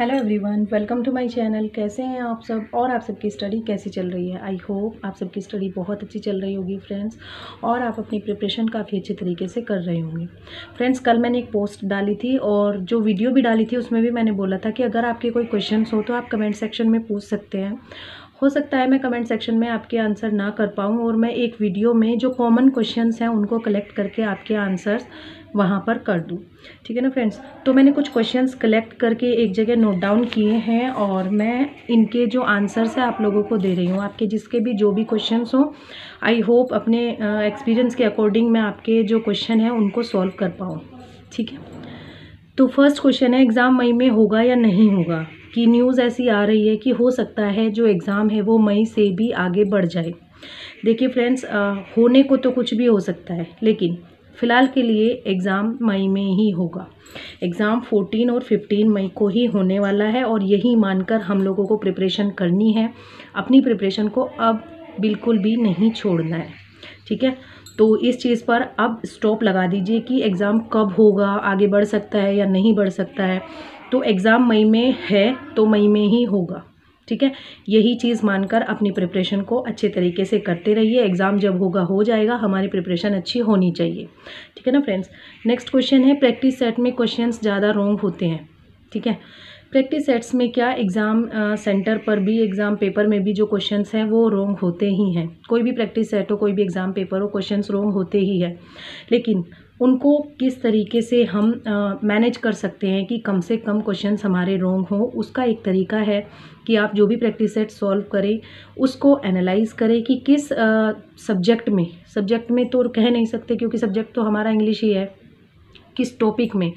Hello everyone, welcome to my channel. कैसे हैं आप सब और आप सबकी स्टडी कैसी चल रही है। आई होप आप सबकी स्टडी बहुत अच्छी चल रही होगी फ्रेंड्स, और आप अपनी प्रिपरेशन काफ़ी अच्छे तरीके से कर रहे होंगे। फ्रेंड्स, कल मैंने एक पोस्ट डाली थी और जो वीडियो भी डाली थी उसमें भी मैंने बोला था कि अगर आपके कोई क्वेश्चंस हो तो आप कमेंट सेक्शन में पूछ सकते हैं। हो सकता है मैं कमेंट सेक्शन में आपके आंसर ना कर पाऊँ और मैं एक वीडियो में जो कॉमन क्वेश्चंस हैं उनको कलेक्ट करके आपके आंसर्स वहाँ पर कर दूँ। ठीक है ना फ्रेंड्स। तो मैंने कुछ क्वेश्चंस कलेक्ट करके एक जगह नोट डाउन किए हैं और मैं इनके जो आंसर्स है आप लोगों को दे रही हूँ। आपके जिसके भी जो भी क्वेश्चंस हो, आई होप अपने एक्सपीरियंस के अकॉर्डिंग मैं आपके जो क्वेश्चन है उनको सॉल्व कर पाऊँ। ठीक है। तो फर्स्ट क्वेश्चन है, एग्ज़ाम मई में होगा या नहीं होगा। कि न्यूज़ ऐसी आ रही है कि हो सकता है जो एग्ज़ाम है वो मई से भी आगे बढ़ जाए। देखिए फ्रेंड्स, होने को तो कुछ भी हो सकता है, लेकिन फ़िलहाल के लिए एग्ज़ाम मई में ही होगा। एग्ज़ाम 14 और 15 मई को ही होने वाला है और यही मानकर हम लोगों को प्रिपरेशन करनी है। अपनी प्रिपरेशन को अब बिल्कुल भी नहीं छोड़ना है। ठीक है। तो इस चीज़ पर अब स्टॉप लगा दीजिए कि एग्ज़ाम कब होगा, आगे बढ़ सकता है या नहीं बढ़ सकता है। तो एग्ज़ाम मई में है तो मई में ही होगा। ठीक है। यही चीज़ मानकर अपनी प्रिपरेशन को अच्छे तरीके से करते रहिए। एग्ज़ाम जब होगा हो जाएगा, हमारी प्रिपरेशन अच्छी होनी चाहिए। ठीक है ना फ्रेंड्स। नेक्स्ट क्वेश्चन है, प्रैक्टिस सेट में क्वेश्चंस ज़्यादा रॉन्ग होते हैं। ठीक है। प्रैक्टिस सेट्स में क्या, एग्ज़ाम सेंटर पर भी, एग्ज़ाम पेपर में भी जो क्वेश्चंस हैं वो रॉन्ग होते ही हैं। कोई भी प्रैक्टिस सेट हो, कोई भी एग्ज़ाम पेपर हो, क्वेश्चंस रॉन्ग होते ही है। लेकिन उनको किस तरीके से हम मैनेज कर सकते हैं कि कम से कम क्वेश्चंस हमारे रॉन्ग हो, उसका एक तरीका है कि आप जो भी प्रैक्टिस सेट सॉल्व करें उसको एनालाइज करें कि किस सब्जेक्ट में तो कह नहीं सकते क्योंकि सब्जेक्ट तो हमारा इंग्लिश ही है। किस टॉपिक में,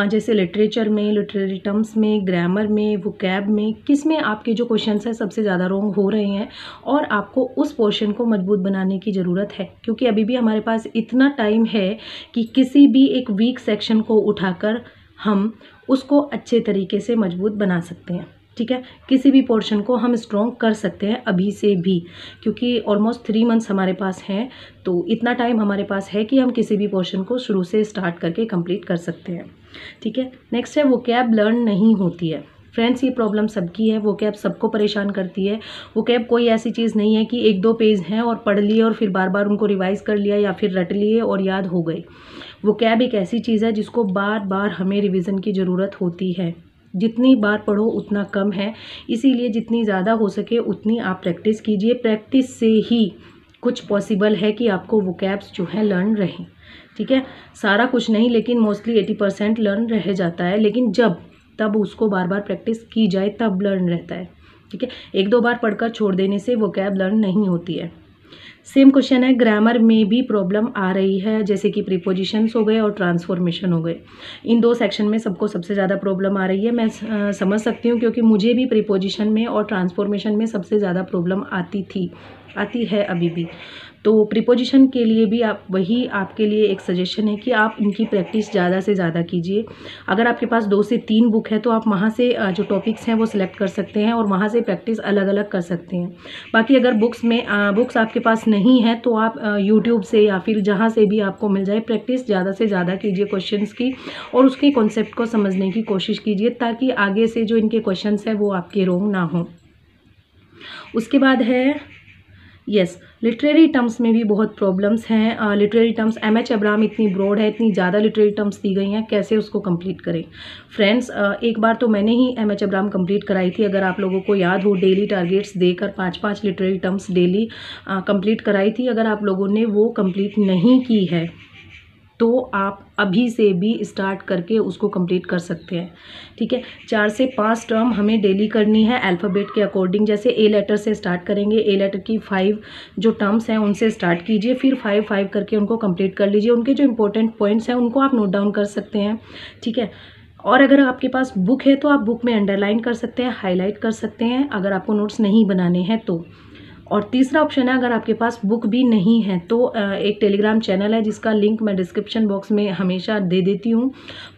जैसे लिटरेचर में, लिटरेरी टर्म्स में, ग्रामर में, वोकैब में, किस में आपके जो क्वेश्चंस हैं सबसे ज़्यादा रॉन्ग हो रहे हैं और आपको उस पोर्शन को मजबूत बनाने की ज़रूरत है। क्योंकि अभी भी हमारे पास इतना टाइम है कि किसी भी एक वीक सेक्शन को उठाकर हम उसको अच्छे तरीके से मजबूत बना सकते हैं। ठीक है। किसी भी पोर्शन को हम स्ट्रॉन्ग कर सकते हैं अभी से भी, क्योंकि ऑलमोस्ट 3 मंथ्स हमारे पास हैं। तो इतना टाइम हमारे पास है कि हम किसी भी पोर्शन को शुरू से स्टार्ट करके कंप्लीट कर सकते हैं। ठीक है। नेक्स्ट है, वोकैब लर्न नहीं होती है। फ्रेंड्स, ये प्रॉब्लम सबकी है। वोकैब सबको परेशान करती है। वोकैब कोई ऐसी चीज़ नहीं है कि 1-2 पेज हैं और पढ़ लिए और फिर बार बार उनको रिवाइज कर लिया या फिर रट लिए और याद हो गए। वोकैब एक ऐसी चीज़ है जिसको बार बार हमें रिविज़न की ज़रूरत होती है। जितनी बार पढ़ो उतना कम है, इसीलिए जितनी ज़्यादा हो सके उतनी आप प्रैक्टिस कीजिए। प्रैक्टिस से ही कुछ पॉसिबल है कि आपको वोकैब्स जो है लर्न रहें। ठीक है। सारा कुछ नहीं, लेकिन मोस्टली 80% लर्न रह जाता है, लेकिन तब उसको बार बार प्रैक्टिस की जाए तब लर्न रहता है। ठीक है। 1-2 बार पढ़कर छोड़ देने से वोकैब लर्न नहीं होती है। सेम क्वेश्चन है, ग्रामर में भी प्रॉब्लम आ रही है, जैसे कि प्रीपोजिशंस हो गए और ट्रांसफॉर्मेशन हो गए। इन 2 सेक्शन में सबको सबसे ज़्यादा प्रॉब्लम आ रही है। मैं समझ सकती हूँ, क्योंकि मुझे भी प्रीपोजिशन में और ट्रांसफॉर्मेशन में सबसे ज़्यादा प्रॉब्लम आती है अभी भी। तो प्रीपोजिशन के लिए भी आपके लिए एक सजेशन है कि आप इनकी प्रैक्टिस ज़्यादा से ज़्यादा कीजिए। अगर आपके पास 2 से 3 बुक है तो आप वहाँ से जो टॉपिक्स हैं वो सिलेक्ट कर सकते हैं और वहाँ से प्रैक्टिस अलग अलग कर सकते हैं। बाकी अगर बुक्स आपके पास नहीं है तो आप यूट्यूब से या फिर जहाँ से भी आपको मिल जाए, प्रैक्टिस ज़्यादा से ज़्यादा कीजिए क्वेश्चंस की और उसके कॉन्सेप्ट को समझने की कोशिश कीजिए, ताकि आगे से जो इनके क्वेश्चंस हैं वो आपके रॉन्ग ना हो। उसके बाद है, यस, लिटरेरी टर्म्स में भी बहुत प्रॉब्लम्स हैं। Literary terms, M H. अब्राहम इतनी ब्रॉड है, इतनी ज़्यादा लिटरेरी टर्म्स दी गई हैं, कैसे उसको कंप्लीट करें। फ्रेंड्स, एक बार तो मैंने ही एम.एच. अब्राहम कंप्लीट कराई थी, अगर आप लोगों को याद हो, डेली टारगेट्स देकर 5-5 लिटरेरी टर्म्स डेली कंप्लीट कराई थी। अगर आप लोगों ने वो कंप्लीट नहीं की है तो आप अभी से भी स्टार्ट करके उसको कंप्लीट कर सकते हैं। ठीक है। 4 से 5 टर्म हमें डेली करनी है अल्फ़ाबेट के अकॉर्डिंग। जैसे ए लेटर से स्टार्ट करेंगे, ए लेटर की 5 जो टर्म्स हैं उनसे स्टार्ट कीजिए, फिर 5-5 करके उनको कंप्लीट कर लीजिए। उनके जो इंपॉर्टेंट पॉइंट्स हैं उनको आप नोट डाउन कर सकते हैं। ठीक है। और अगर आपके पास बुक है तो आप बुक में अंडरलाइन कर सकते हैं, हाईलाइट कर सकते हैं, अगर आपको नोट्स नहीं बनाने हैं तो। और तीसरा ऑप्शन है, अगर आपके पास बुक भी नहीं है तो एक टेलीग्राम चैनल है जिसका लिंक मैं डिस्क्रिप्शन बॉक्स में हमेशा दे देती हूँ।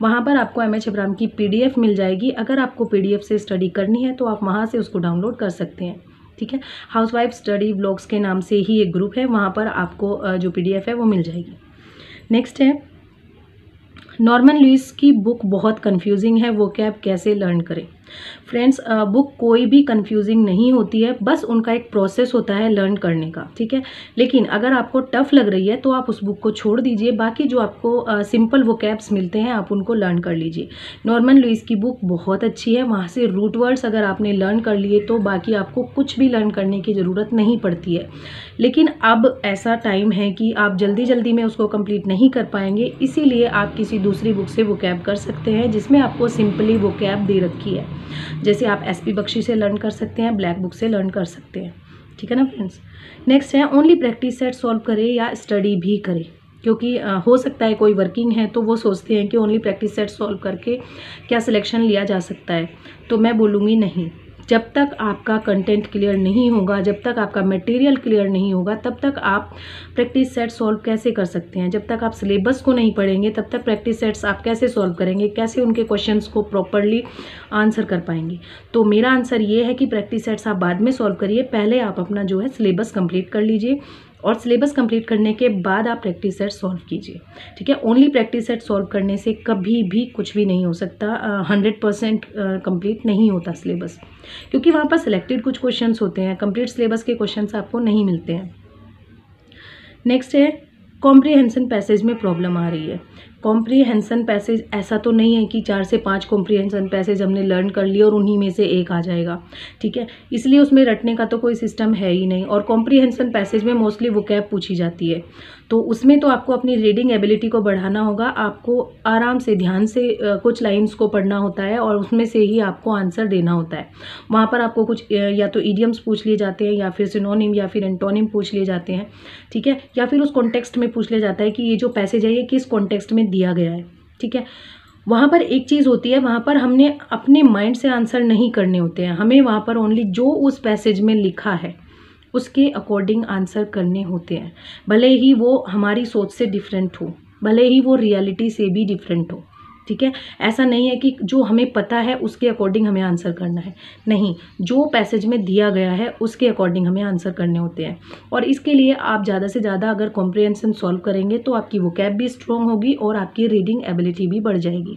वहाँ पर आपको एम.एच. अब्राहम की PDF मिल जाएगी। अगर आपको PDF से स्टडी करनी है तो आप वहाँ से उसको डाउनलोड कर सकते हैं। ठीक है। हाउसवाइफ स्टडी व्लॉग्स के नाम से ही एक ग्रुप है, वहाँ पर आपको जो PDF है वो मिल जाएगी। नेक्स्ट है, नॉर्मन लुइस की बुक बहुत कंफ्यूजिंग है, वोकैब कैसे लर्न करें। फ्रेंड्स, बुक कोई भी कंफ्यूजिंग नहीं होती है, बस उनका एक प्रोसेस होता है लर्न करने का, ठीक है। लेकिन अगर आपको टफ लग रही है तो आप उस बुक को छोड़ दीजिए, बाकी जो आपको सिंपल वोकैब्स मिलते हैं आप उनको लर्न कर लीजिए। नॉर्मन लुइस की बुक बहुत अच्छी है, वहाँ से रूट वर्ड्स अगर आपने लर्न कर लिए तो बाकी आपको कुछ भी लर्न करने की ज़रूरत नहीं पड़ती है। लेकिन अब ऐसा टाइम है कि आप जल्दी जल्दी में उसको कंप्लीट नहीं कर पाएंगे, इसीलिए आप किसी दूसरी बुक से वोकैब कर सकते हैं जिसमें आपको सिंपली वोकैब दे रखी है। जैसे आप एसपी बख्शी से लर्न कर सकते हैं, ब्लैक बुक से लर्न कर सकते हैं, ठीक है ना फ्रेंड्स। नेक्स्ट है, ओनली प्रैक्टिस सेट सॉल्व करें या स्टडी भी करें, क्योंकि हो सकता है कोई वर्किंग है तो वो सोचते हैं कि ओनली प्रैक्टिस सेट सॉल्व करके क्या सिलेक्शन लिया जा सकता है। तो मैं बोलूँगी नहीं, जब तक आपका कंटेंट क्लियर नहीं होगा, जब तक आपका मटेरियल क्लियर नहीं होगा, तब तक आप प्रैक्टिस सेट सॉल्व कैसे कर सकते हैं। जब तक आप सिलेबस को नहीं पढ़ेंगे तब तक प्रैक्टिस सेट्स आप कैसे सॉल्व करेंगे, कैसे उनके क्वेश्चंस को प्रॉपरली आंसर कर पाएंगे। तो मेरा आंसर ये है कि प्रैक्टिस सेट्स आप बाद में सॉल्व करिए, पहले आप अपना जो है सिलेबस कंप्लीट कर लीजिए और सिलेबस कंप्लीट करने के बाद आप प्रैक्टिस सेट सॉल्व कीजिए, ठीक है। ओनली प्रैक्टिस सेट सॉल्व करने से कभी भी कुछ भी नहीं हो सकता, 100% कंप्लीट नहीं होता सिलेबस, क्योंकि वहाँ पर सिलेक्टेड कुछ क्वेश्चंस होते हैं, कंप्लीट सिलेबस के क्वेश्चंस आपको नहीं मिलते हैं। नेक्स्ट है, कॉम्प्रिहेंशन पैसेज में प्रॉब्लम आ रही है। कॉम्प्रिहेंशन पैसेज ऐसा तो नहीं है कि 4 से 5 कॉम्प्रिहेंशन पैसेज हमने लर्न कर लिए और उन्हीं में से एक आ जाएगा, ठीक है। इसलिए उसमें रटने का तो कोई सिस्टम है ही नहीं, और कॉम्प्रिहेंशन पैसेज में मोस्टली वोकैब पूछी जाती है, तो उसमें तो आपको अपनी रीडिंग एबिलिटी को बढ़ाना होगा, आपको आराम से ध्यान से कुछ लाइन्स को पढ़ना होता है और उसमें से ही आपको आंसर देना होता है। वहाँ पर आपको कुछ या तो ईडियम्स पूछ लिए जाते हैं, या फिर सिनोनिम या फिर एंटोनिम पूछ लिए जाते हैं, ठीक है, या फिर उस कॉन्टेक्स्ट में पूछ लिया जाता है कि ये जो पैसेज है ये किस कॉन्टेक्स्ट में दिया गया है, ठीक है। वहाँ पर एक चीज़ होती है, वहाँ पर हमने अपने माइंड से आंसर नहीं करने होते हैं, हमें वहाँ पर ओनली जो उस पैसेज में लिखा है उसके अकॉर्डिंग आंसर करने होते हैं, भले ही वो हमारी सोच से डिफरेंट हो, भले ही वो रियलिटी से भी डिफरेंट हो, ठीक है। ऐसा नहीं है कि जो हमें पता है उसके अकॉर्डिंग हमें आंसर करना है, नहीं, जो पैसेज में दिया गया है उसके अकॉर्डिंग हमें आंसर करने होते हैं। और इसके लिए आप ज़्यादा से ज़्यादा अगर कॉम्प्रिहेंशन सॉल्व करेंगे तो आपकी वोकैब भी स्ट्रॉन्ग होगी और आपकी रीडिंग एबिलिटी भी बढ़ जाएगी,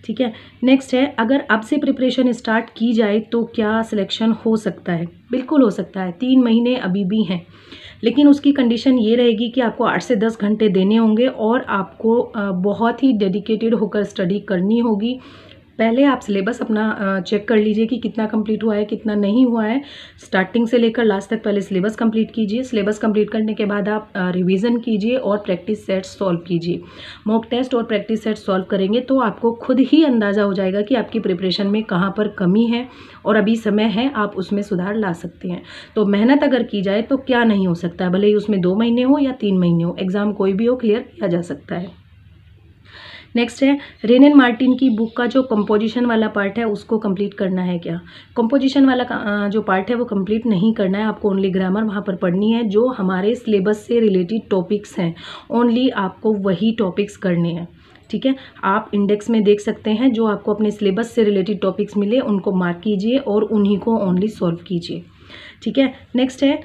ठीक है। नेक्स्ट है, अगर अब से प्रिपरेशन स्टार्ट की जाए तो क्या सिलेक्शन हो सकता है। बिल्कुल हो सकता है, 3 महीने अभी भी हैं, लेकिन उसकी कंडीशन ये रहेगी कि आपको 8 से 10 घंटे देने होंगे और आपको बहुत ही डेडिकेटेड होकर स्टडी करनी होगी। पहले आप सिलेबस अपना चेक कर लीजिए कि कितना कंप्लीट हुआ है, कितना नहीं हुआ है। स्टार्टिंग से लेकर लास्ट तक पहले सिलेबस कंप्लीट कीजिए, सिलेबस कंप्लीट करने के बाद आप रिवीजन कीजिए और प्रैक्टिस सेट्स सॉल्व कीजिए। मॉक टेस्ट और प्रैक्टिस सेट सॉल्व करेंगे तो आपको खुद ही अंदाज़ा हो जाएगा कि आपकी प्रिपरेशन में कहाँ पर कमी है और अभी समय है, आप उसमें सुधार ला सकते हैं। तो मेहनत अगर की जाए तो क्या नहीं हो सकता है, भले ही उसमें 2 महीने हो या 3 महीने हो, एग्ज़ाम कोई भी हो क्लियर किया जा सकता है। नेक्स्ट है, रेन एंड मार्टिन की बुक का जो कंपोजिशन वाला पार्ट है उसको कंप्लीट करना है क्या। कंपोजिशन वाला जो पार्ट है वो कंप्लीट नहीं करना है, आपको ओनली ग्रामर वहाँ पर पढ़नी है, जो हमारे सिलेबस से रिलेटेड टॉपिक्स हैं ओनली आपको वही टॉपिक्स करने हैं, ठीक है। आप इंडेक्स में देख सकते हैं, जो आपको अपने सिलेबस से रिलेटेड टॉपिक्स मिले उनको मार्क कीजिए और उन्हीं को ओनली सॉल्व कीजिए, ठीक है। नेक्स्ट है,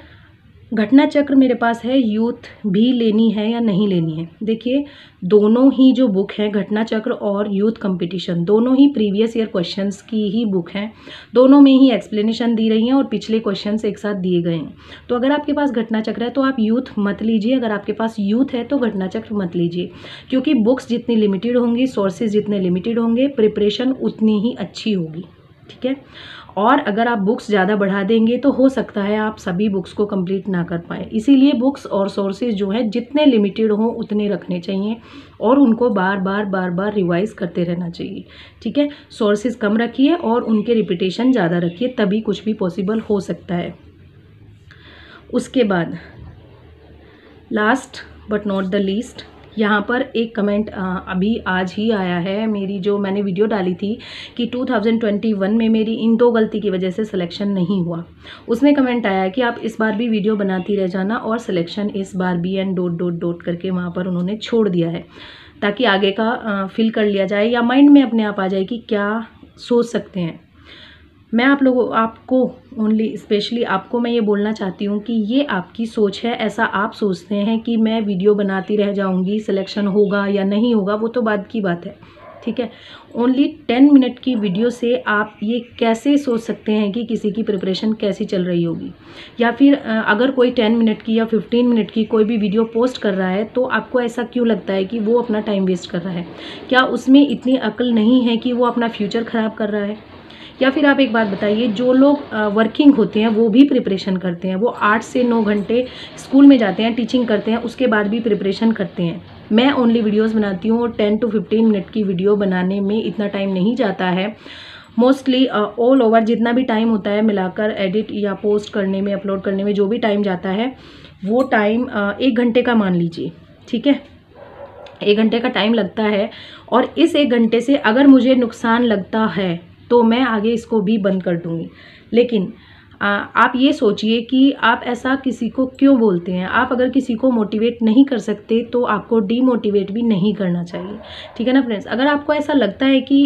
घटना चक्र मेरे पास है, यूथ भी लेनी है या नहीं लेनी है। देखिए, दोनों ही जो बुक है, घटना चक्र और यूथ कंपटीशन, दोनों ही प्रीवियस ईयर क्वेश्चंस की ही बुक हैं, दोनों में ही एक्सप्लेनेशन दी रही हैं और पिछले क्वेश्चंस एक साथ दिए गए हैं। तो अगर आपके पास घटना चक्र है तो आप यूथ मत लीजिए, अगर आपके पास यूथ है तो घटना चक्र मत लीजिए, क्योंकि बुक्स जितनी लिमिटेड होंगी, सोर्सेज जितने लिमिटेड होंगे, प्रिपरेशन उतनी ही अच्छी होगी, ठीक है। और अगर आप बुक्स ज़्यादा बढ़ा देंगे तो हो सकता है आप सभी बुक्स को कंप्लीट ना कर पाए, इसीलिए बुक्स और सोर्सेज जो हैं जितने लिमिटेड हों उतने रखने चाहिए और उनको बार बार रिवाइज करते रहना चाहिए, ठीक है। सोर्सेज कम रखिए और उनके रिपीटेशन ज़्यादा रखिए, तभी कुछ भी पॉसिबल हो सकता है। उसके बाद last but not the least, यहाँ पर एक कमेंट अभी आज ही आया है, मेरी जो मैंने वीडियो डाली थी कि 2021 में मेरी इन 2 गलती की वजह से सिलेक्शन नहीं हुआ, उसमें कमेंट आया कि आप इस बार भी वीडियो बनाती रह जाना और सिलेक्शन इस बार भी एंड ... करके वहाँ पर उन्होंने छोड़ दिया है, ताकि आगे का फिल कर लिया जाए या माइंड में अपने आप आ जाए कि क्या सोच सकते हैं। मैं आपको ओनली स्पेशली आपको मैं ये बोलना चाहती हूँ कि ये आपकी सोच है। ऐसा आप सोचते हैं कि मैं वीडियो बनाती रह जाऊँगी, सिलेक्शन होगा या नहीं होगा वो तो बाद की बात है, ठीक है। ओनली 10 मिनट की वीडियो से आप ये कैसे सोच सकते हैं कि किसी की प्रिपरेशन कैसी चल रही होगी, या फिर अगर कोई 10 मिनट की या 15 मिनट की कोई भी वीडियो पोस्ट कर रहा है तो आपको ऐसा क्यों लगता है कि वो अपना टाइम वेस्ट कर रहा है? क्या उसमें इतनी अक्ल नहीं है कि वो अपना फ्यूचर ख़राब कर रहा है? या फिर आप एक बात बताइए, जो लोग वर्किंग होते हैं वो भी प्रिपरेशन करते हैं, वो 8 से 9 घंटे स्कूल में जाते हैं, टीचिंग करते हैं, उसके बाद भी प्रिपरेशन करते हैं। मैं ओनली वीडियोस बनाती हूँ और 10 to 15 मिनट की वीडियो बनाने में इतना टाइम नहीं जाता है। मोस्टली ऑल ओवर जितना भी टाइम होता है मिलाकर एडिट या पोस्ट करने में, अपलोड करने में जो भी टाइम जाता है वो टाइम 1 घंटे का मान लीजिए, ठीक है। 1 घंटे का टाइम लगता है और इस 1 घंटे से अगर मुझे नुकसान लगता है तो मैं आगे इसको भी बंद कर दूँगी। लेकिन आप ये सोचिए कि आप ऐसा किसी को क्यों बोलते हैं। आप अगर किसी को मोटिवेट नहीं कर सकते तो आपको डीमोटिवेट भी नहीं करना चाहिए, ठीक है ना फ्रेंड्स। अगर आपको ऐसा लगता है कि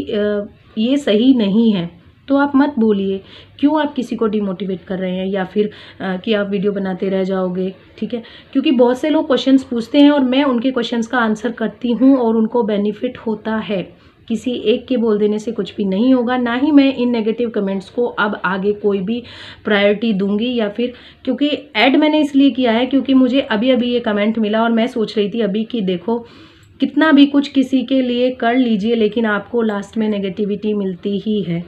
ये सही नहीं है तो आप मत बोलिए। क्यों आप किसी को डिमोटिवेट कर रहे हैं या फिर कि आप वीडियो बनाते रह जाओगे, ठीक है। क्योंकि बहुत से लोग क्वेश्चंस पूछते हैं और मैं उनके क्वेश्चंस का आंसर करती हूँ और उनको बेनिफिट होता है। किसी एक के बोल देने से कुछ भी नहीं होगा। ना ही मैं इन नेगेटिव कमेंट्स को अब आगे कोई भी प्रायोरिटी दूंगी, या फिर क्योंकि ऐड मैंने इसलिए किया है क्योंकि मुझे अभी अभी ये कमेंट मिला और मैं सोच रही थी अभी कि देखो कितना भी कुछ किसी के लिए कर लीजिए लेकिन आपको लास्ट में नेगेटिविटी मिलती ही है।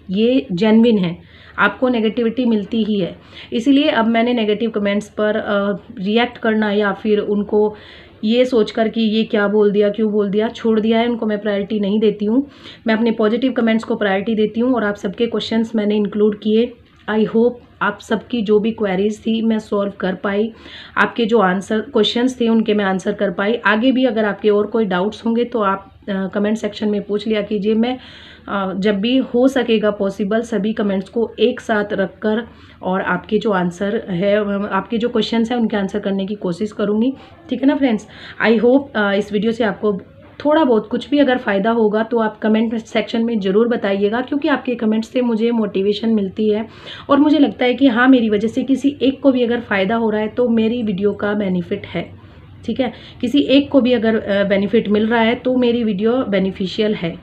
ये जेन्युइन है, आपको नेगेटिविटी मिलती ही है। इसीलिए अब मैंने नेगेटिव कमेंट्स पर रिएक्ट करना या फिर उनको ये सोचकर कि ये क्या बोल दिया, क्यों बोल दिया, छोड़ दिया है। उनको मैं प्रायोरिटी नहीं देती हूँ। मैं अपने पॉजिटिव कमेंट्स को प्रायोरिटी देती हूँ और आप सबके क्वेश्चंस मैंने इंक्लूड किए। आई होप आप सबकी जो भी क्वेरीज थी मैं सॉल्व कर पाई, आपके जो आंसर क्वेश्चंस थे उनके मैं आंसर कर पाई। आगे भी अगर आपके और कोई डाउट्स होंगे तो आप कमेंट सेक्शन में पूछ लिया कीजिए। मैं जब भी हो सकेगा पॉसिबल सभी कमेंट्स को एक साथ रखकर और आपके जो आंसर है, आपके जो क्वेश्चंस हैं उनके आंसर करने की कोशिश करूँगी, ठीक है ना फ्रेंड्स। आई होप इस वीडियो से आपको थोड़ा बहुत कुछ भी अगर फ़ायदा होगा तो आप कमेंट सेक्शन में ज़रूर बताइएगा, क्योंकि आपके कमेंट्स से मुझे मोटिवेशन मिलती है और मुझे लगता है कि हाँ मेरी वजह से किसी एक को भी अगर फ़ायदा हो रहा है तो मेरी वीडियो का बेनिफिट है, ठीक है। किसी एक को भी अगर बेनिफिट मिल रहा है तो मेरी वीडियो बेनिफिशियल है।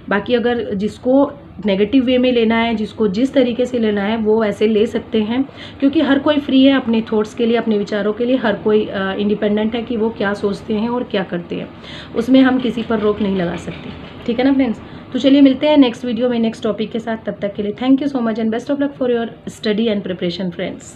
बाकी अगर जिसको नेगेटिव वे में लेना है, जिसको जिस तरीके से लेना है वो ऐसे ले सकते हैं, क्योंकि हर कोई फ्री है अपने थॉट्स के लिए, अपने विचारों के लिए। हर कोई इंडिपेंडेंट है कि वो क्या सोचते हैं और क्या करते हैं, उसमें हम किसी पर रोक नहीं लगा सकते, ठीक है ना फ्रेंड्स। तो चलिए मिलते हैं नेक्स्ट वीडियो में नेक्स्ट टॉपिक के साथ। तब तक के लिए thank you so much and best of luck for your study and preparation friends.